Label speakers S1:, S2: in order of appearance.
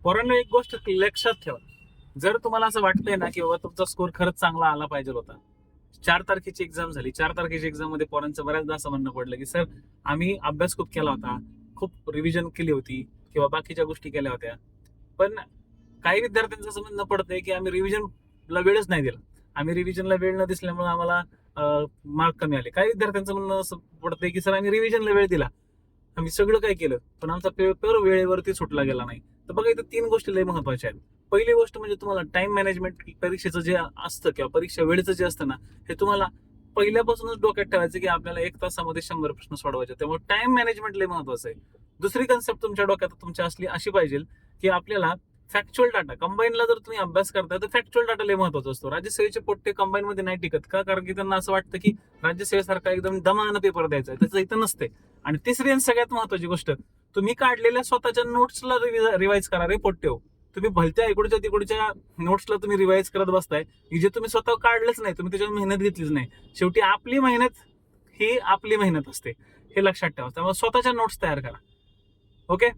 S1: पोरांनो, एक गोष्ट लक्षात ठेवा. जर तुम्हाला असं वाटतंय ना की बाबा तुमचा स्कोर खरंच चांगला आला पाहिजे होता, 4 तारखेची एक्झाम झाली, 4 तारखेच्या एक्झाम मध्ये पोरांचं बऱ्याचदा असं म्हणणं पडलं की सर आम्ही अभ्यास खूप केला होता, खूप रिव्हिजन केली होती किंवा बाकीच्या गोष्टी केल्या होत्या, पण काही विद्यार्थ्यांचं असं म्हणणं पडतंय की आम्ही रिव्हिजनला वेळच नाही दिला, आम्ही रिव्हिजनला वेळ न दिसल्यामुळे आम्हाला मार्क कमी आले. काही विद्यार्थ्यांचं म्हणणं असं पडतंय की सर आम्ही रिव्हिजनला वेळ दिला, आम्ही सगळं काय केलं, पण आमचा पेपर वेळेवरती सुटला गेला नाही. तर बघा, इथं 3 गोष्टी लय महत्वाच्या आहेत. पहिली गोष्ट म्हणजे तुम्हाला टाइम मॅनेजमेंट, परीक्षेचं जे असतं किंवा परीक्षा वेळेचं जे असतं ना, हे तुम्हाला पहिल्यापासूनच डोक्यात ठेवायचं की आपल्याला 1 तासामध्ये 100 प्रश्न सोडवायचे, त्यामुळे टाइम मॅनेजमेंट लय महत्वाचं आहे. दुसरी कन्सेप्ट तुमच्या डोक्यात तुमच्या असली अशी पाहिजे की आपल्याला फॅक्च्युअल डाटा कंबाईनला जर तुम्ही अभ्यास करताय तर फॅक्च्युअल डाटा लय महत्वाचा असतो. राज्यसेवेचे पोट्टे कंबाईन मध्ये नाही टिकत का? कारण की त्यांना असं वाटतं की राज्यसेवेसारखा एकदम दमानं पेपर द्यायचा आहे, त्याचं इथं नसते. आणि तिसरी आणि सगळ्यात महत्वाची गोष्ट, तुम्ही काढलेल्या स्वतःच्या नोट्सला रिवाइज करा रे पोट्टेव. तुम्ही भलत्या इकडच्या तिकडच्या नोट्सला तुम्ही रिवाइज करत बसताय की जे तुम्ही स्वतः काढलंच नाही, तुम्ही त्याच्यावर मेहनत घेतलीच नाही. शेवटी आपली मेहनत ही आपली मेहनत असते, हे लक्षात ठेवा. त्यामुळे स्वतःच्या नोट्स तयार करा. ओके.